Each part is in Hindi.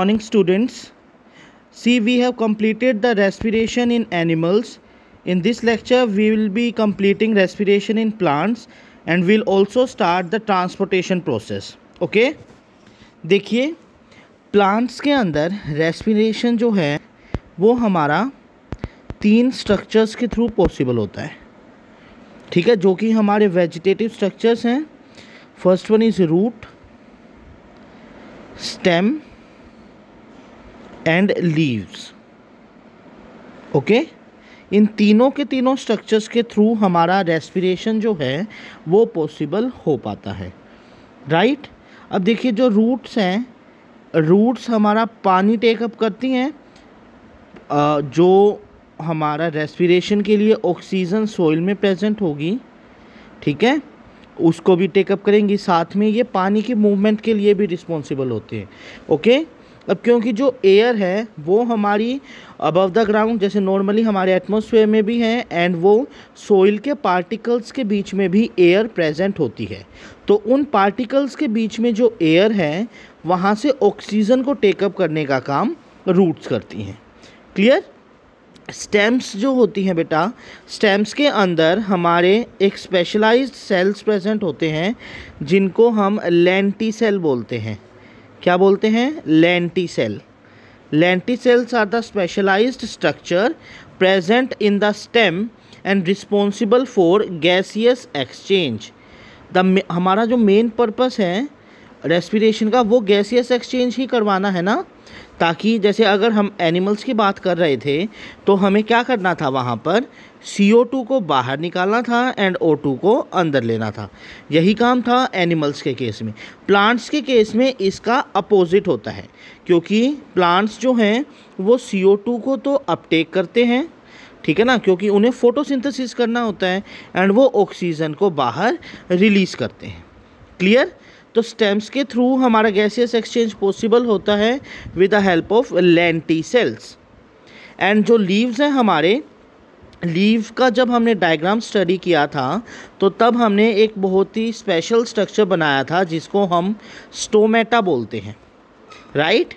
Morning students. See, we have completed the respiration in animals. In this lecture we will be completing respiration in plants and we'll also start the transportation process. Okay? देखिए, प्लांट्स के अंदर रेस्पिरेशन जो है वो हमारा 3 स्ट्रक्चर्स के थ्रू पॉसिबल होता है, ठीक है, जो कि हमारे वेजिटेटिव स्ट्रक्चर्स हैं. First one is root, stem and leaves. Okay, इन तीनों के तीनों स्ट्रक्चर्स के थ्रू हमारा रेस्पिरेशन जो है वो पॉसिबल हो पाता है, राइट. अब देखिए, जो रूट्स हैं, रूट्स हमारा पानी टेकअप करती हैं, जो हमारा रेस्पिरेशन के लिए ऑक्सीजन सॉइल में प्रेजेंट होगी, ठीक है, उसको भी टेकअप करेंगी. साथ में ये पानी की मूवमेंट के लिए भी रिस्पॉन्सिबल होते हैं. ओके. अब क्योंकि जो एयर है वो हमारी अबव द ग्राउंड, जैसे नॉर्मली हमारे एटमॉस्फेयर में भी है, एंड वो सोइल के पार्टिकल्स के बीच में भी एयर प्रेजेंट होती है, तो उन पार्टिकल्स के बीच में जो एयर है वहाँ से ऑक्सीजन को टेकअप करने का काम रूट्स करती हैं. क्लियर. स्टेम्स जो होती हैं बेटा, स्टेम्स के अंदर हमारे एक स्पेशलाइज्ड सेल्स प्रेजेंट होते हैं जिनको हम लेंटिसेल बोलते हैं. क्या बोलते हैं? Lenticel. Lenticels are the specialised structure present in the stem and responsible for gaseous exchange. हमारा जो मेन पर्पस है रेस्पिरेशन का वो गैसियस एक्सचेंज ही करवाना है ना, ताकि जैसे अगर हम एनिमल्स की बात कर रहे थे तो हमें क्या करना था, वहाँ पर CO2 को बाहर निकालना था एंड O2 को अंदर लेना था. यही काम था एनिमल्स के केस में. प्लांट्स के केस में इसका अपोजिट होता है, क्योंकि प्लांट्स जो हैं वो CO2 को तो अपटेक करते हैं, ठीक है ना, क्योंकि उन्हें फोटोसिंथेसिस करना होता है, एंड वो ऑक्सीजन को बाहर रिलीज़ करते हैं. क्लियर. तो स्टेम्स के थ्रू हमारा गैसियस एक्सचेंज पॉसिबल होता है with the help of lenticels. And जो लीव्स हैं हमारे, लीव का जब हमने डायग्राम स्टडी किया था तो तब हमने एक बहुत ही स्पेशल स्ट्रक्चर बनाया था जिसको हम स्टोमेटा बोलते हैं, राइट.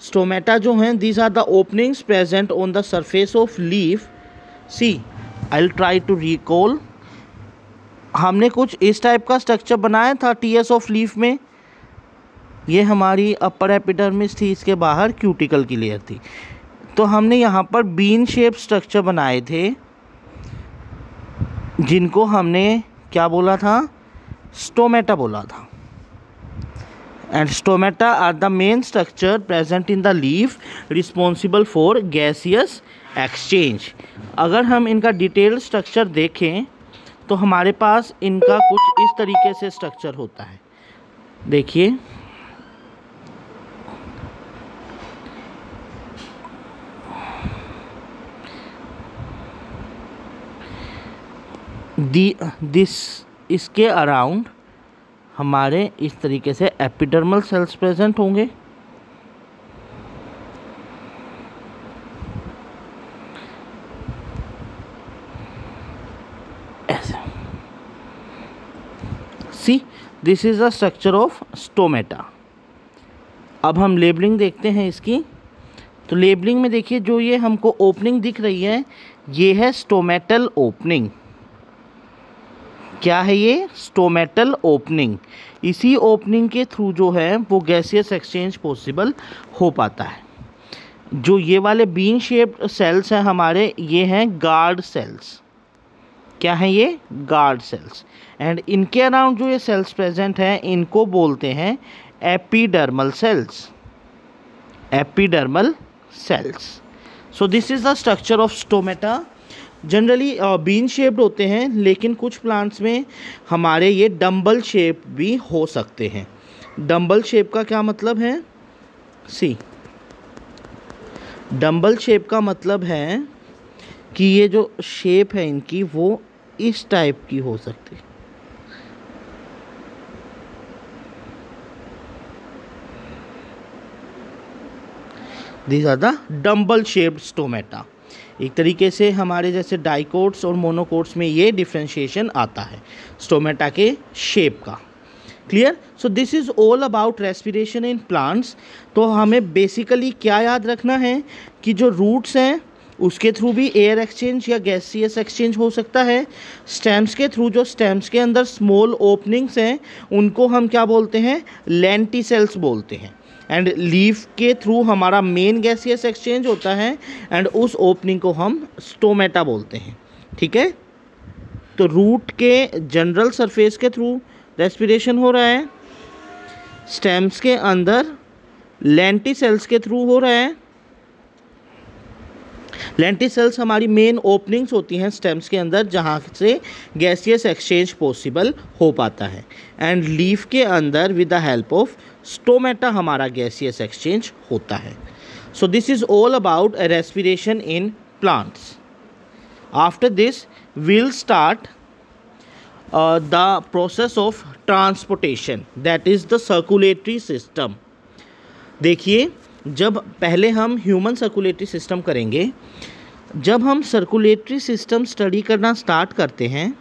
स्टोमेटा जो हैं, these are the openings present on the surface of leaf. See, I will try to recall. हमने कुछ इस टाइप का स्ट्रक्चर बनाया था टीएस ऑफ लीफ में. ये हमारी अपर एपिडर्मिस थी, इसके बाहर क्यूटिकल की लेयर थी. तो हमने यहाँ पर बीन शेप स्ट्रक्चर बनाए थे जिनको हमने क्या बोला था? स्टोमेटा बोला था. And stomata are the main structure present in the leaf responsible for gaseous exchange. अगर हम इनका डिटेल स्ट्रक्चर देखें तो हमारे पास इनका कुछ इस तरीके से स्ट्रक्चर होता है. देखिए, इसके अराउंड हमारे इस तरीके से एपिडर्मल सेल्स प्रेजेंट होंगे. See, this is the structure of stomata. अब हम लेबलिंग देखते हैं इसकी. तो लेबलिंग में देखिए, जो ये हमको ओपनिंग दिख रही है ये है स्टोमेटल ओपनिंग. क्या है ये? Stomatal opening. इसी ओपनिंग के थ्रू जो है वो गैसियस एक्सचेंज पॉसिबल हो पाता है. जो ये वाले बीन शेप्ड सेल्स हैं हमारे, ये हैं गार्ड सेल्स. क्या है ये? Guard cells. एंड इनके अराउंड जो ये सेल्स प्रेजेंट हैं इनको बोलते हैं epidermal cells. Epidermal cells. So this is the structure of stomata. Generally bean shaped होते हैं, लेकिन कुछ प्लांट्स में हमारे ये डम्बल शेप भी हो सकते हैं. डम्बल शेप का क्या मतलब है? सी, डम्बल शेप का मतलब है कि ये जो शेप है इनकी वो इस टाइप की हो सकती है. These are the dumbbell shaped stomata. एक तरीके से हमारे जैसे डाइकोट्स और मोनोकोट्स में ये डिफ्रेंशिएशन आता है स्टोमेटा के शेप का. Clear? So this is all about respiration in plants. तो हमें बेसिकली क्या याद रखना है कि जो रूट्स हैं उसके थ्रू भी एयर एक्सचेंज या गैसियस एक्सचेंज हो सकता है। स्टेम्स के थ्रू, जो स्टेम्स के अंदर स्मॉल ओपनिंग्स हैं उनको हम क्या बोलते हैं? लेंटिसेल्स बोलते हैं। एंड लीफ के थ्रू हमारा मेन गैसियस एक्सचेंज होता है एंड उस ओपनिंग को हम स्टोमेटा बोलते हैं। ठीक है, तो रूट के जनरल सरफेस के थ्रू रेस्पिरेशन हो रहा है, स्टेम्स के अंदर लेंटिसेल्स के थ्रू हो रहा है। लेंटिसेल्स हमारी मेन ओपनिंग्स होती हैं स्टेम्स के अंदर जहाँ से गैसियस एक्सचेंज पॉसिबल हो पाता है। एंड लीफ के अंदर with the help of stomata हमारा गैसियस एक्सचेंज होता है। So this is all about respiration in plants. After this we'll start the process of transportation, that is the circulatory system। देखिए, जब पहले हम ह्यूमन सर्कुलेटरी सिस्टम करेंगे, जब हम सर्कुलेटरी सिस्टम स्टडी करना स्टार्ट करते हैं,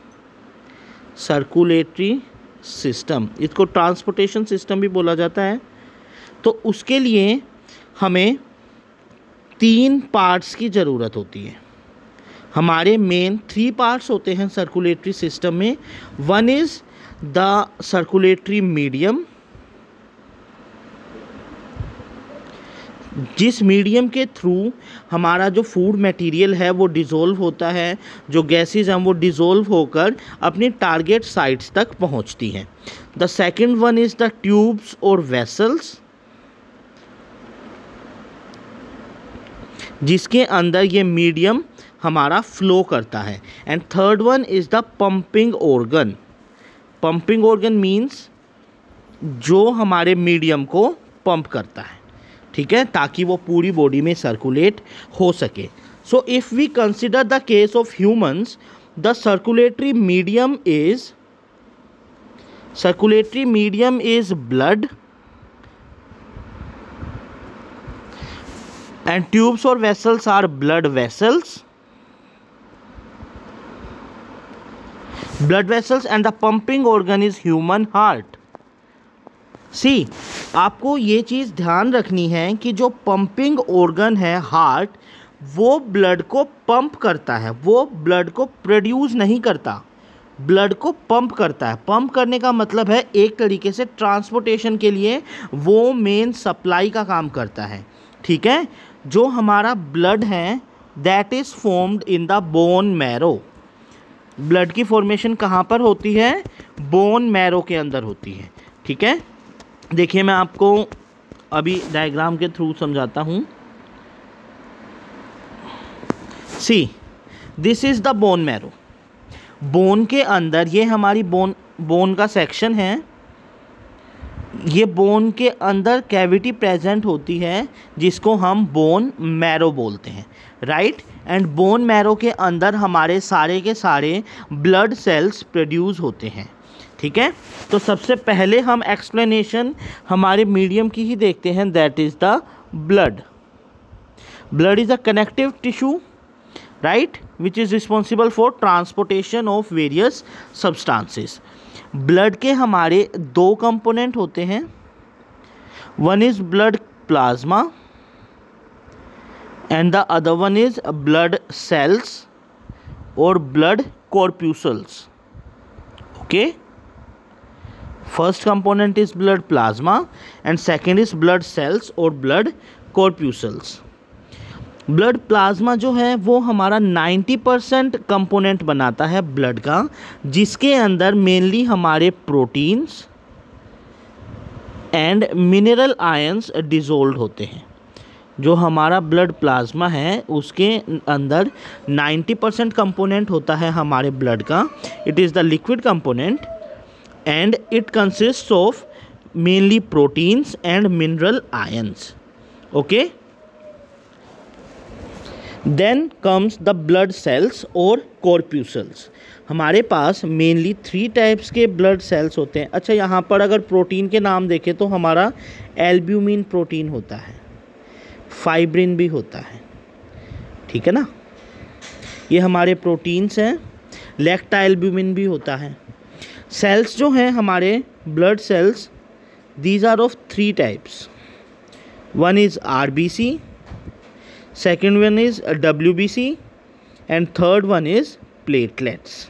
सर्कुलेटरी सिस्टम, इसको ट्रांसपोर्टेशन सिस्टम भी बोला जाता है, तो उसके लिए हमें 3 पार्ट्स की ज़रूरत होती है। हमारे मेन 3 पार्ट्स होते हैं सर्कुलेटरी सिस्टम में। One is the circulatory medium, जिस मीडियम के थ्रू हमारा जो फूड मटेरियल है वो डिज़ोल्व होता है, जो गैसेस हैं वो डिज़ोल्व होकर अपनी टारगेट साइट्स तक पहुंचती हैं। The second one is the tubes और वेसल्स, जिसके अंदर ये मीडियम हमारा फ्लो करता है। And third one is the pumping organ. Pumping organ means जो हमारे मीडियम को पंप करता है, ठीक है, ताकि वो पूरी बॉडी में सर्कुलेट हो सके। So if we consider the case of humans, the circulatory medium is blood, and tubes or vessels are blood vessels, and the pumping organ is human heart। See, आपको ये चीज़ ध्यान रखनी है कि जो पंपिंग ऑर्गन है हार्ट, वो ब्लड को पंप करता है, वो ब्लड को प्रोड्यूस नहीं करता, ब्लड को पंप करता है। पंप करने का मतलब है एक तरीके से ट्रांसपोर्टेशन के लिए वो मेन सप्लाई का काम करता है। ठीक है, जो हमारा ब्लड है that is formed in the bone marrow. Blood की फॉर्मेशन कहाँ पर होती है? बोन मैरो के अंदर होती है। ठीक है, देखिए मैं आपको अभी डायग्राम के थ्रू समझाता हूँ। See, this is the bone marrow. Bone के अंदर ये हमारी बोन का सेक्शन है। ये बोन के अंदर कैविटी प्रेजेंट होती है जिसको हम बोन मैरो बोलते हैं, राइट। एंड बोन मैरो के अंदर हमारे सारे के सारे ब्लड सेल्स प्रोड्यूस होते हैं। ठीक है, तो सबसे पहले हम एक्सप्लेनेशन हमारे मीडियम की ही देखते हैं, that is the blood. Blood is a connective tissue, right, which is responsible for transportation of various substances. Blood के हमारे 2 कंपोनेंट होते हैं, one is blood plasma and the other one is blood cells और blood corpuscles. Okay, first component is blood plasma and second is blood cells और ब्लड कॉर्प्यूसल्स। ब्लड प्लाज्मा जो है वो हमारा 90% कंपोनेंट बनाता है ब्लड का, जिसके अंदर मेनली हमारे proteins and mineral ions dissolve होते हैं। जो हमारा ब्लड प्लाज्मा है उसके अंदर 90% कंपोनेंट होता है हमारे ब्लड का। It is the liquid component and it consist of mainly proteins and mineral ions. Okay, then comes the blood cells और कॉर्प्यूसल्स। हमारे पास मेनली 3 टाइप्स के ब्लड सेल्स होते हैं। अच्छा, यहाँ पर अगर प्रोटीन के नाम देखें तो हमारा एल्ब्यूमिन प्रोटीन होता है, फाइब्रिन भी होता है, ठीक है ना, ये हमारे प्रोटीन्स हैं। लैक्टा एल्ब्यूमिन भी होता है। सेल्स जो हैं हमारे blood cells, these are of 3 types. One is RBC, second one is WBC and third one is platelets.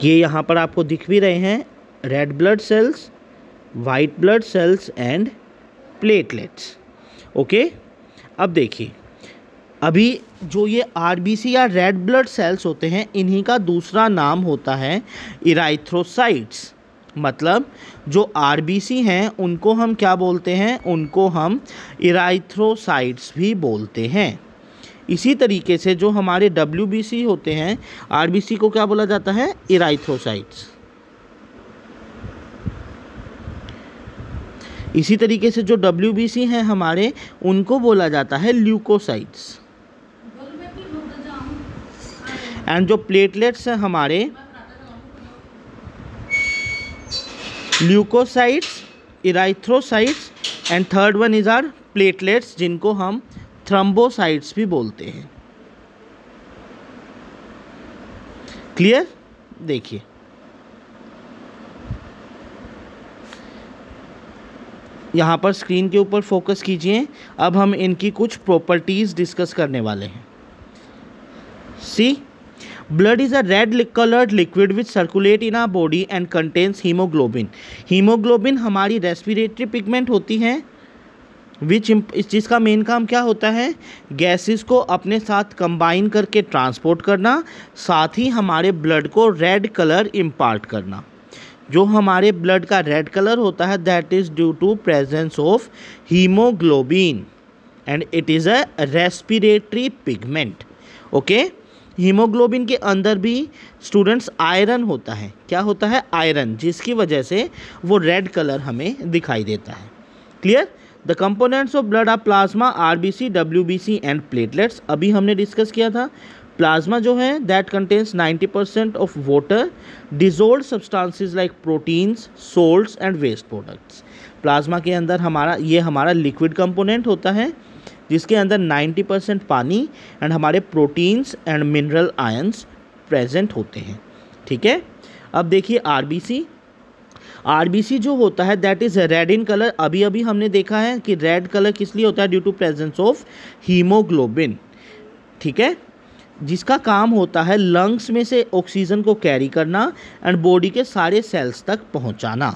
ये यहाँ पर आपको दिख भी रहे हैं, red blood cells, white blood cells and platelets. Okay, अब देखिए, अभी जो ये RBC या रेड ब्लड सेल्स होते हैं, इन्हीं का दूसरा नाम होता है इराइथ्रोसाइट्स. मतलब जो RBC हैं उनको हम क्या बोलते हैं, उनको हम इराइथ्रोसाइट्स भी बोलते हैं. इसी तरीके से जो हमारे WBC होते हैं, RBC को क्या बोला जाता है, इराइथ्रोसाइट्स. इसी तरीके से जो WBC हैं हमारे, उनको बोला जाता है ल्यूकोसाइट्स. एंड जो प्लेटलेट्स हैं हमारे, leukocytes, erythrocytes and third one is are platelets, जिनको हम थ्रम्बोसाइट्स भी बोलते हैं. क्लियर? देखिए, यहाँ पर स्क्रीन के ऊपर फोकस कीजिए. अब हम इनकी कुछ प्रॉपर्टीज़ डिस्कस करने वाले हैं. सी, blood is a red colored liquid which circulate in our body and contains hemoglobin. hemoglobin हमारी रेस्पिरेटरी पिगमेंट होती है, जिसका मेन काम क्या होता है, गैसेस को अपने साथ कंबाइन करके ट्रांसपोर्ट करना, साथ ही हमारे ब्लड को रेड कलर इम्पार्ट करना. जो हमारे ब्लड का रेड कलर होता है, that is due to presence of haemoglobin and it is a respiratory pigment. Okay, haemoglobin के अंदर भी स्टूडेंट्स आयरन होता है. क्या होता है, आयरन, जिसकी वजह से वो रेड कलर हमें दिखाई देता है. Clear? The components of blood are plasma, RBC, WBC and platelets. अभी हमने डिस्कस किया था. प्लाज्मा जो है that contains 90% of water, dissolve substances like proteins, salts and waste products. Plasma के अंदर हमारा लिक्विड कंपोनेंट होता है, जिसके अंदर 90% पानी एंड हमारे proteins and mineral ions present होते हैं. ठीक है, अब देखिए RBC जो होता है that is red in colour. अभी हमने देखा है कि रेड कलर किस लिए होता है, due to presence of haemoglobin. ठीक है, जिसका काम होता है लंग्स में से ऑक्सीजन को कैरी करना एंड बॉडी के सारे सेल्स तक पहुंचाना.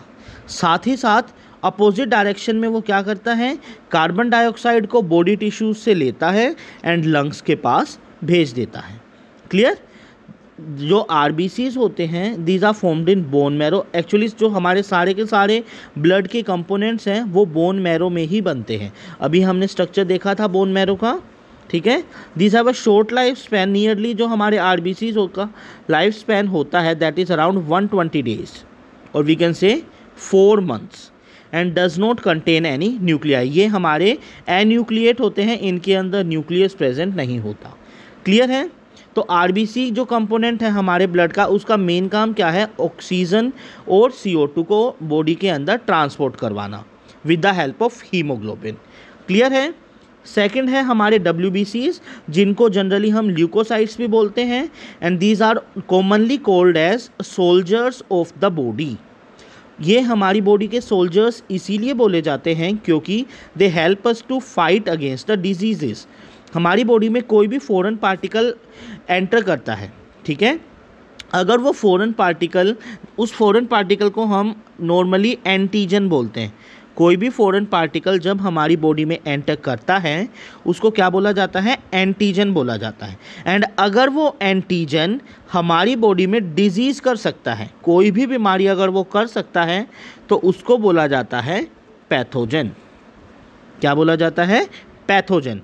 साथ ही साथ अपोजिट डायरेक्शन में वो क्या करता है, कार्बन डाइऑक्साइड को बॉडी टिश्यूज से लेता है एंड लंग्स के पास भेज देता है. क्लियर? जो RBCs होते हैं, these are formed in bone marrow. Actually जो हमारे सारे के सारे ब्लड के कंपोनेंट्स हैं वो बोन मैरो में ही बनते हैं. अभी हमने स्ट्रक्चर देखा था बोन मैरो का. ठीक है, these have a short life span. Nearly जो हमारे RBCs का लाइफ स्पैन होता है दैट इज़ अराउंड 120 days और we can say 4 months and does not contain any nuclei. ये हमारे एन्यूक्लिएट होते हैं, इनके अंदर न्यूक्लियस प्रेजेंट नहीं होता. क्लियर है? तो RBC जो कंपोनेंट है हमारे ब्लड का, उसका मेन काम क्या है, ऑक्सीजन और CO2 को बॉडी के अंदर ट्रांसपोर्ट करवाना with the help of haemoglobin. Clear है? सेकंड है हमारे WBCs, जिनको जनरली हम ल्यूकोसाइट्स भी बोलते हैं and these are commonly called as soldiers of the body. ये हमारी बॉडी के सोल्जर्स इसीलिए बोले जाते हैं क्योंकि they help us to fight against the diseases. हमारी बॉडी में कोई भी फॉरेन पार्टिकल एंटर करता है, ठीक है, अगर वो उस फॉरेन पार्टिकल को हम नॉर्मली एंटीजन बोलते हैं. कोई भी फॉरेन पार्टिकल जब हमारी बॉडी में एंटर करता है उसको क्या बोला जाता है, एंटीजन बोला जाता है. एंड अगर वो एंटीजन हमारी बॉडी में डिजीज़ कर सकता है, कोई भी बीमारी अगर वो कर सकता है, तो उसको बोला जाता है पैथोजन. क्या बोला जाता है, pathogen.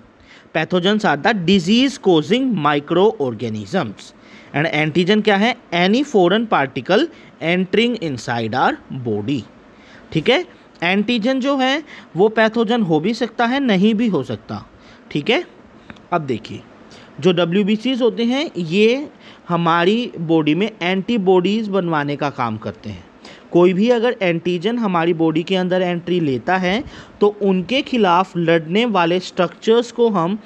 Pathogens are the disease causing microorganisms and antigen क्या है, any foreign particle entering inside our body. ठीक है, एंटीजन जो है वो पैथोजन हो भी सकता है, नहीं भी हो सकता. ठीक है, अब देखिए जो WBCs होते हैं ये हमारी बॉडी में एंटीबॉडीज़ बनवाने का काम करते हैं. कोई भी अगर एंटीजन हमारी बॉडी के अंदर एंट्री लेता है तो उनके खिलाफ लड़ने वाले स्ट्रक्चर्स को हम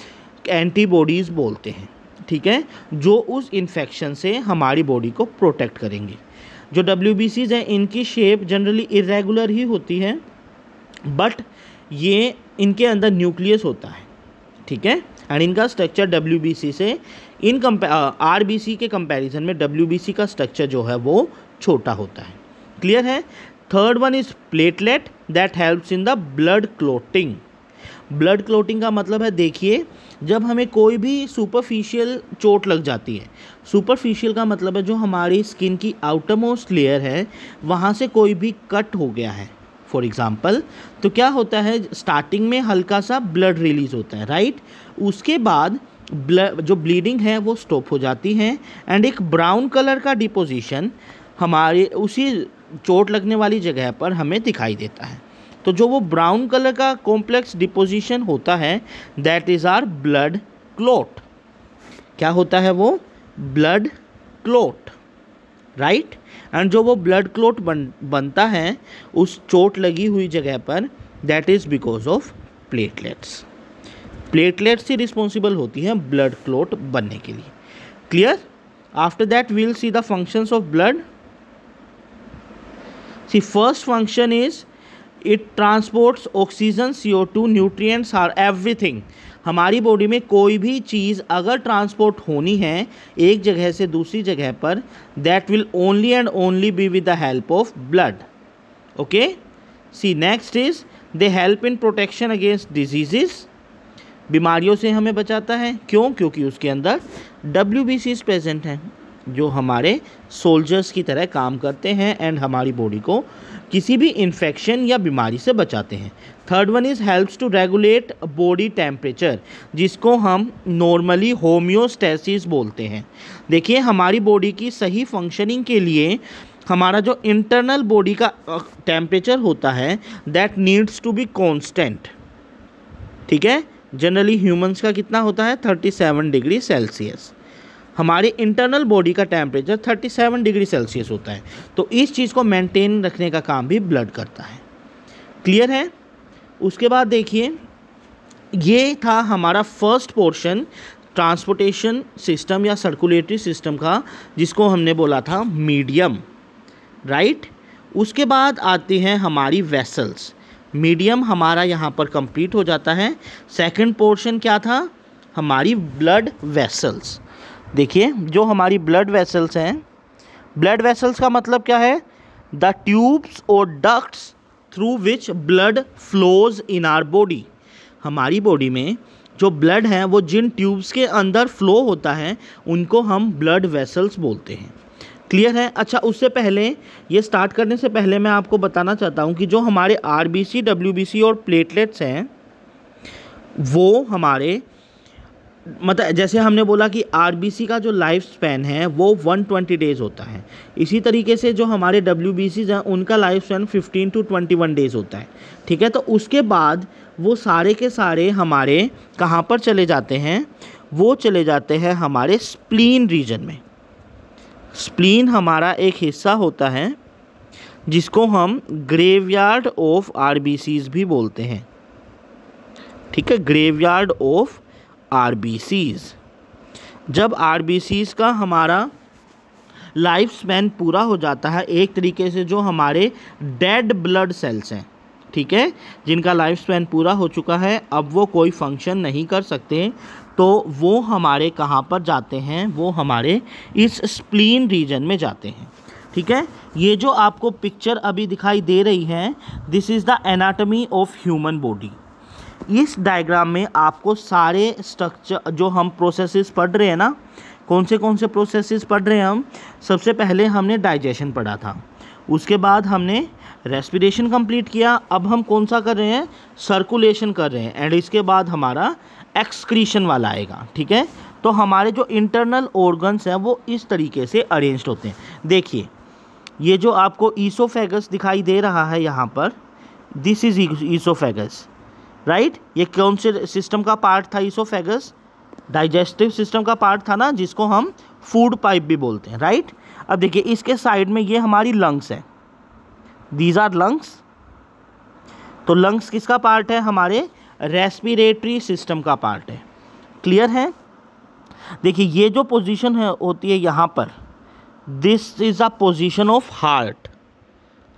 एंटीबॉडीज़ बोलते हैं. ठीक है, जो उस इन्फेक्शन से हमारी बॉडी को प्रोटेक्ट करेंगे। जो WBCs हैं इनकी शेप जनरली इरेगुलर ही होती है, बट ये इनके अंदर न्यूक्लियस होता है, ठीक है, एंड इनका स्ट्रक्चर WBC से RBC के कंपैरिजन में WBC का स्ट्रक्चर जो है वो छोटा होता है। क्लियर है। Third one is platelet that helps in the blood clotting. Blood clotting का मतलब है, देखिए, जब हमें कोई भी सुपरफिशियल चोट लग जाती है, सुपरफिशियल का मतलब है जो हमारी स्किन की आउटर मोस्ट लेयर है वहाँ से कोई भी कट हो गया है फॉर एग्ज़ाम्पल, तो क्या होता है, स्टार्टिंग में हल्का सा ब्लड रिलीज होता है, राइट। उसके बाद जो ब्लीडिंग है वो स्टॉप हो जाती है एंड एक ब्राउन कलर का डिपोजिशन हमारे उसी चोट लगने वाली जगह पर हमें दिखाई देता है। तो जो वो ब्राउन कलर का कॉम्प्लेक्स डिपोजिशन होता है that is our blood clot. क्या होता है वो? Blood clot, right. एंड जो वो ब्लड क्लॉट बनता है उस चोट लगी हुई जगह पर, that is because of platelets. Platelets ही रिस्पॉन्सिबल होती हैं ब्लड क्लॉट बनने के लिए। Clear. After that we will see the functions of blood. See first function is it transports oxygen, CO2, nutrients or everything. हमारी बॉडी में कोई भी चीज़ अगर ट्रांसपोर्ट होनी है एक जगह से दूसरी जगह पर, that will only and only be with the help of blood. Okay. See next is they help in protection against diseases. बीमारियों से हमें बचाता है। क्यों? क्योंकि उसके अंदर WBCs प्रेजेंट हैं जो हमारे सोल्जर्स की तरह काम करते हैं एंड हमारी बॉडी को किसी भी इन्फेक्शन या बीमारी से बचाते हैं। Third one is helps to regulate body temperature, जिसको हम नॉर्मली होम्योस्टेसिस बोलते हैं। देखिए, हमारी बॉडी की सही फंक्शनिंग के लिए हमारा जो इंटरनल बॉडी का टेम्परेचर होता है that needs to be constant, ठीक है। जनरली ह्यूमंस का कितना होता है? 37 डिग्री सेल्सियस। हमारे इंटरनल बॉडी का टेम्परेचर 37 डिग्री सेल्सियस होता है। तो इस चीज़ को मेंटेन रखने का काम भी ब्लड करता है। क्लियर है। उसके बाद देखिए, ये था हमारा फर्स्ट पोर्शन ट्रांसपोर्टेशन सिस्टम या सर्कुलेटरी सिस्टम का, जिसको हमने बोला था मीडियम, राइट। उसके बाद आती हैं हमारी वेसल्स। मीडियम हमारा यहाँ पर कंप्लीट हो जाता है। सेकंड पोर्शन क्या था? हमारी ब्लड वेसल्स। देखिए, जो हमारी ब्लड वेसल्स हैं, ब्लड वेसल्स का मतलब क्या है? द ट्यूब्स और ducts through which blood flows in our body. हमारी बॉडी में जो ब्लड है वो जिन ट्यूब्स के अंदर फ्लो होता है उनको हम ब्लड वेसल्स बोलते हैं। क्लियर है। अच्छा, उससे पहले, ये स्टार्ट करने से पहले मैं आपको बताना चाहता हूँ कि जो हमारे RBC, WBC और प्लेटलेट्स हैं वो हमारे, मतलब जैसे हमने बोला कि RBC का जो लाइफ स्पैन है वो 120 डेज़ होता है, इसी तरीके से जो हमारे WBCs हैं उनका लाइफ स्पैन 15 to 21 डेज़ होता है, ठीक है। तो उसके बाद वो सारे के सारे हमारे कहाँ पर चले जाते हैं? वो चले जाते हैं हमारे स्प्लीन रीजन में। स्प्लीन हमारा एक हिस्सा होता है जिसको हम ग्रेवयार्ड ऑफ RBCs भी बोलते हैं, ठीक है, ग्रेवयार्ड ऑफ RBCs। जब RBCs का हमारा लाइफ स्पैन पूरा हो जाता है, एक तरीके से जो हमारे डेड ब्लड सेल्स हैं, ठीक है, जिनका लाइफ स्पैन पूरा हो चुका है, अब वो कोई फंक्शन नहीं कर सकते, तो वो हमारे कहाँ पर जाते हैं? वो हमारे इस स्प्लीन रीजन में जाते हैं, ठीक है। ये जो आपको पिक्चर अभी दिखाई दे रही है, this is the anatomy of human body. इस डायग्राम में आपको सारे स्ट्रक्चर जो हम प्रोसेसेस पढ़ रहे हैं ना, कौन से प्रोसेसेस पढ़ रहे हैं हम? सबसे पहले हमने डाइजेशन पढ़ा था, उसके बाद हमने रेस्पिरेशन कंप्लीट किया, अब हम कौन सा कर रहे हैं? सर्कुलेशन कर रहे हैं, एंड इसके बाद हमारा एक्सक्रीशन वाला आएगा, ठीक है। तो हमारे जो इंटरनल ऑर्गन्स हैं वो इस तरीके से अरेंज्ड होते हैं। देखिए, ये जो आपको ईसोफेगस दिखाई दे रहा है यहाँ पर, दिस इज ईसोफेगस, राइट। ये कौन से सिस्टम का पार्ट था? ईसोफेगस डाइजेस्टिव सिस्टम का पार्ट था ना, जिसको हम फूड पाइप भी बोलते हैं, राइट। अब देखिए, इसके साइड में ये हमारी लंग्स है, दीज आर लंग्स। तो लंग्स किसका पार्ट है? हमारे रेस्पिरेटरी सिस्टम का पार्ट है। क्लियर है। देखिए ये जो पोजीशन है होती है यहाँ पर, this is a position of heart.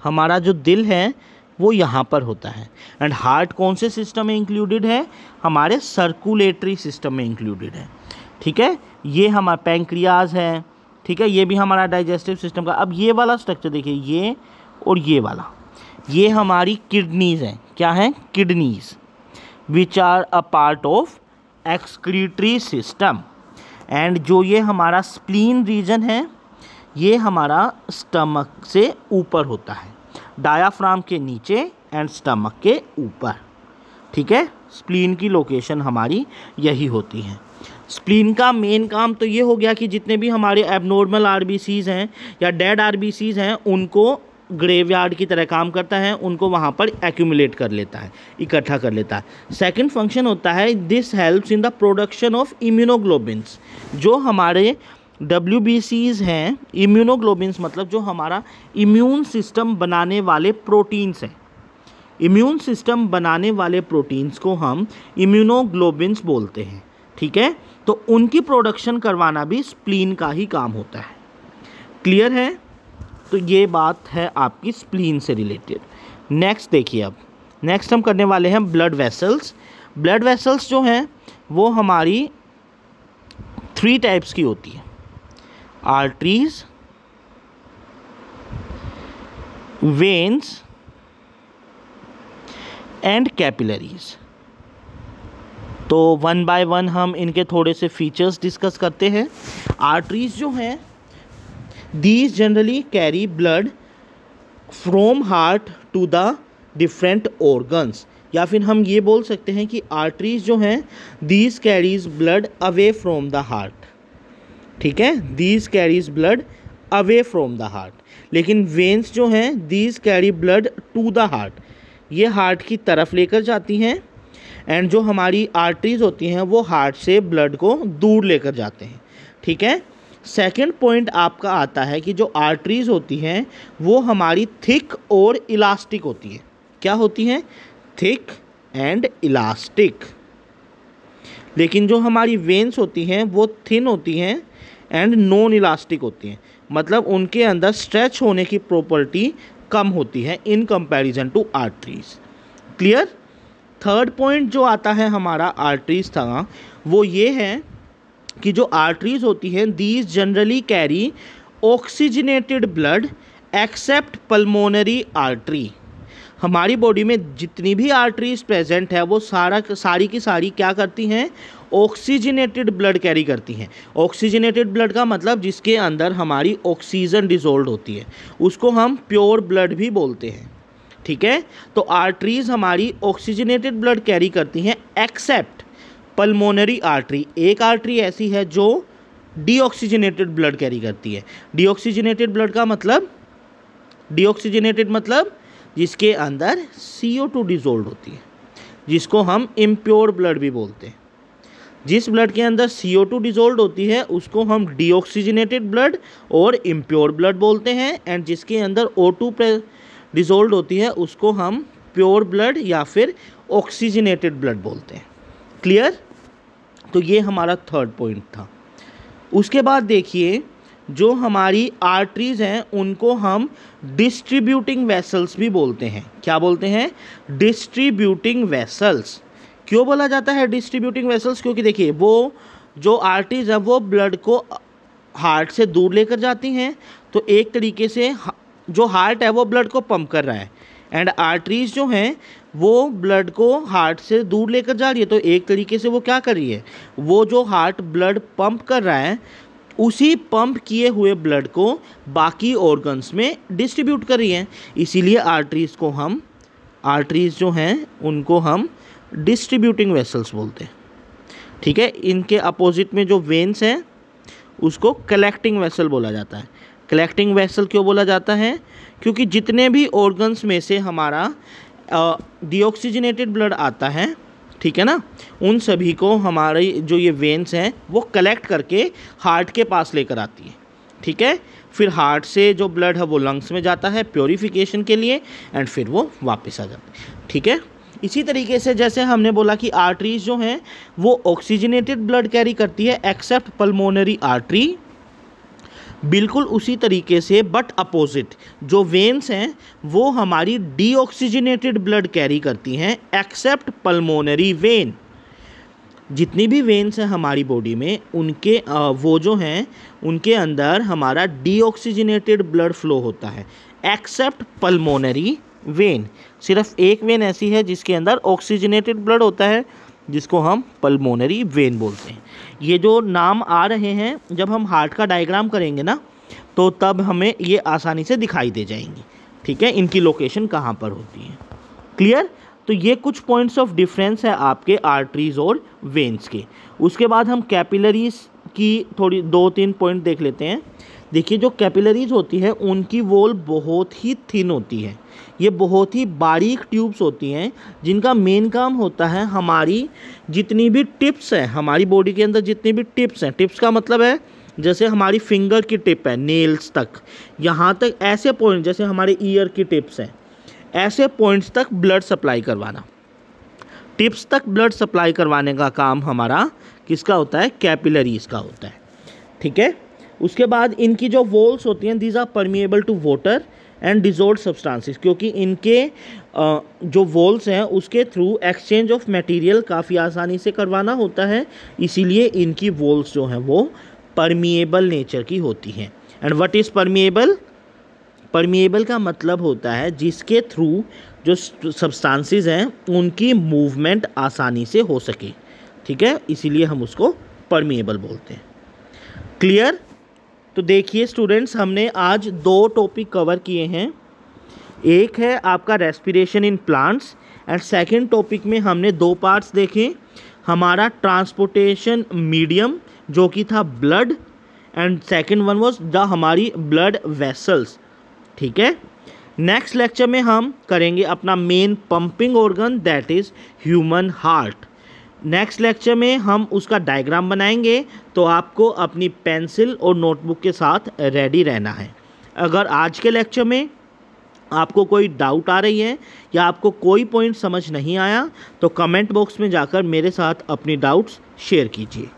हमारा जो दिल है वो यहाँ पर होता है। एंड हार्ट कौन से सिस्टम में इंक्लूडेड है? हमारे सर्कुलेटरी सिस्टम में इंक्लूडेड है। ठीक है, ये हमारा पैंक्रियाज है। ठीक है, ये भी हमारा डाइजेस्टिव सिस्टम का। अब ये वाला स्ट्रक्चर देखिए, ये और ये वाला, ये हमारी किडनीज हैं। क्या है? Kidneys, which are a part of excretory system. And जो ये हमारा स्प्लीन रीजन है, ये हमारा स्टमक से ऊपर होता है, डायाफ्राम के नीचे एंड स्टमक के ऊपर। ठीक है, स्प्लीन की लोकेशन हमारी यही होती है। स्प्लीन का मेन काम तो ये हो गया कि जितने भी हमारे एबनॉर्मल आरबीसीज हैं या डेड आरबीसीज हैं, उनको ग्रेवयार्ड की तरह काम करता है, उनको वहाँ पर एक्यूमुलेट कर लेता है, इकट्ठा कर लेता है। सेकंड फंक्शन होता है, this helps in the production of immunoglobins. जो हमारे WBCs हैं, इम्यूनोग्लोबिन्स मतलब जो हमारा इम्यून सिस्टम बनाने वाले प्रोटीन्स हैं। इम्यून सिस्टम बनाने वाले प्रोटीन्स को हम इम्यूनोग्लोबिन्स बोलते हैं। ठीक है, तो उनकी प्रोडक्शन करवाना भी स्प्लीन का ही काम होता है। क्लियर है? तो ये बात है आपकी स्प्लीन से रिलेटेड। नेक्स्ट देखिए, अब नेक्स्ट हम करने वाले हैं ब्लड वेसल्स। ब्लड वेसल्स जो हैं वो हमारी 3 टाइप्स की होती है, आर्टरीज, वेन्स एंड कैपिलरीज। तो वन बाय वन हम इनके थोड़े से फीचर्स डिस्कस करते हैं। आर्टरीज जो हैं, these generally carry blood from heart to the different organs, या फिर हम ये बोल सकते हैं कि आर्टरीज जो हैं, these carries blood away from the heart. ठीक है, these carries blood away from the heart. लेकिन वेन्स जो हैं, these carry blood to the heart, ये हार्ट की तरफ लेकर जाती हैं। एंड जो हमारी आर्टरीज होती हैं वो हार्ट से ब्लड को दूर लेकर जाते हैं। ठीक है, सेकंड पॉइंट आपका आता है कि जो आर्टरीज होती हैं वो हमारी थिक और इलास्टिक होती है। क्या होती हैं? Thick and elastic. लेकिन जो हमारी वेन्स होती हैं वो थिन होती हैं एंड नॉन इलास्टिक होती हैं, मतलब उनके अंदर स्ट्रेच होने की प्रॉपर्टी कम होती है in comparison to arteries. Clear? Third point जो आता है हमारा आर्टरीज था, वो ये है कि जो आर्टरीज होती हैं, these generally carry oxygenated blood accept pulmonary artery. हमारी बॉडी में जितनी भी आर्टरीज प्रेजेंट है वो सारी की सारी क्या करती हैं? ऑक्सीजनेटेड ब्लड कैरी करती हैं। ऑक्सीजनेटेड ब्लड का मतलब जिसके अंदर हमारी ऑक्सीजन डिसॉल्व होती है, उसको हम प्योर ब्लड भी बोलते हैं। ठीक है, तो आर्टरीज हमारी ऑक्सीजनेटेड ब्लड कैरी करती हैं एक्सेप्ट पल्मोनरी आर्टरी। एक आर्टरी ऐसी है जो डीऑक्सीजनेटेड ब्लड कैरी करती है। डीऑक्सीजनेटेड ब्लड का मतलब, डीऑक्सीजनेटेड मतलब जिसके अंदर CO2 डिसॉल्व होती है, जिसको हम इम्प्योर ब्लड भी बोलते हैं। जिस ब्लड के अंदर CO2 डिसॉल्व होती है उसको हम डीऑक्सीजनेटेड ब्लड और इम्प्योर ब्लड बोलते हैं। एंड जिसके अंदर O2 डिसॉल्व होती है उसको हम प्योर ब्लड या फिर ऑक्सीजनेटेड ब्लड बोलते हैं। क्लियर? तो ये हमारा थर्ड पॉइंट था। उसके बाद देखिए, जो हमारी आर्टरीज हैं उनको हम डिस्ट्रीब्यूटिंग वेसल्स भी बोलते हैं। क्या बोलते हैं? Distributing vessels. क्यों बोला जाता है डिस्ट्रीब्यूटिंग वेसल्स? क्योंकि देखिए, वो जो आर्टरीज है वो ब्लड को हार्ट से दूर लेकर जाती हैं। तो एक तरीके से जो हार्ट है वो ब्लड को पंप कर रहा है, एंड आर्टरीज जो हैं वो ब्लड को हार्ट से दूर लेकर जा रही है। तो एक तरीके से वो क्या कर रही है? वो जो हार्ट ब्लड पंप कर रहा है, उसी पंप किए हुए ब्लड को बाकी ऑर्गन्स में डिस्ट्रीब्यूट कर रही है। इसीलिए आर्टरीज को हम, आर्टरीज जो हैं उनको हम डिस्ट्रीब्यूटिंग वेसल्स बोलते हैं। ठीक है, इनके अपोजिट में जो वेन्स हैं उसको कलेक्टिंग वेसल बोला जाता है। कलेक्टिंग वेसल क्यों बोला जाता है? क्योंकि जितने भी ऑर्गन्स में से हमारा डीऑक्सीजनेटेड ब्लड आता है, ठीक है ना, उन सभी को हमारी जो ये वेन्स हैं वो कलेक्ट करके हार्ट के पास लेकर आती है। ठीक है, फिर हार्ट से जो ब्लड है वो लंग्स में जाता है प्योरीफिकेशन के लिए, एंड फिर वो वापस आ जाता है। ठीक है, इसी तरीके से जैसे हमने बोला कि आर्टरीज जो हैं वो ऑक्सीजनेटेड ब्लड कैरी करती है एक्सेप्ट पल्मोनरी आर्टरी, बिल्कुल उसी तरीके से बट अपोजिट जो वेन्स हैं वो हमारी डीऑक्सीजनेटेड ब्लड कैरी करती हैं एक्सेप्ट पल्मोनरी वेन। जितनी भी वेन्स हैं हमारी बॉडी में उनके वो जो हैं उनके अंदर हमारा डीऑक्सीजनेटेड ब्लड फ्लो होता है एक्सेप्ट पल्मोनरी वेन। सिर्फ एक वेन ऐसी है जिसके अंदर ऑक्सीजनेटेड ब्लड होता है जिसको हम पल्मोनरी वेन बोलते हैं। ये जो नाम आ रहे हैं जब हम हार्ट का डायग्राम करेंगे ना तो तब हमें ये आसानी से दिखाई दे जाएंगी, ठीक है, इनकी लोकेशन कहाँ पर होती है। क्लियर? तो ये कुछ पॉइंट्स ऑफ डिफरेंस है आपके आर्टरीज और वेन्स के। उसके बाद हम कैपिलरीज की थोड़ी 2-3 पॉइंट देख लेते हैं। देखिए जो कैपिलरीज होती है उनकी वॉल बहुत ही थिन होती है, ये बहुत ही बारीक ट्यूब्स होती हैं जिनका मेन काम होता है हमारी जितनी भी टिप्स हैं हमारी बॉडी के अंदर जितनी भी टिप्स हैं, टिप्स का मतलब है जैसे हमारी फिंगर की टिप है नेल्स तक, यहाँ तक ऐसे पॉइंट जैसे हमारे ईयर की टिप्स हैं, ऐसे पॉइंट्स तक ब्लड सप्लाई करवाना, टिप्स तक ब्लड सप्लाई करवाने का काम हमारा किसका होता है? कैपिलरीज का होता है, ठीक है। उसके बाद इनकी जो वॉल्स होती हैं these are permeable to water and dissolve substances, क्योंकि इनके जो वॉल्स हैं उसके थ्रू एक्सचेंज ऑफ मटेरियल काफ़ी आसानी से करवाना होता है, इसीलिए इनकी वॉल्स जो हैं वो परमिएबल नेचर की होती हैं। And what is permeable? Permeable का मतलब होता है जिसके थ्रू जो सब्सटेंसेस हैं उनकी मूवमेंट आसानी से हो सके, ठीक है, इसीलिए हम उसको परमिएबल बोलते हैं। क्लियर? तो देखिए स्टूडेंट्स हमने आज 2 टॉपिक कवर किए हैं, एक है आपका respiration in plants and second topic में हमने 2 पार्ट्स देखे, हमारा ट्रांसपोर्टेशन मीडियम जो कि था blood and second one was the हमारी ब्लड वेसल्स, ठीक है। नेक्स्ट लेक्चर में हम करेंगे अपना main pumping organ that is human heart. Next lecture में हम उसका डायग्राम बनाएंगे, तो आपको अपनी पेंसिल और नोटबुक के साथ रेडी रहना है। अगर आज के लेक्चर में आपको कोई डाउट आ रही है या आपको कोई पॉइंट समझ नहीं आया तो कमेंट बॉक्स में जाकर मेरे साथ अपनी डाउट्स शेयर कीजिए।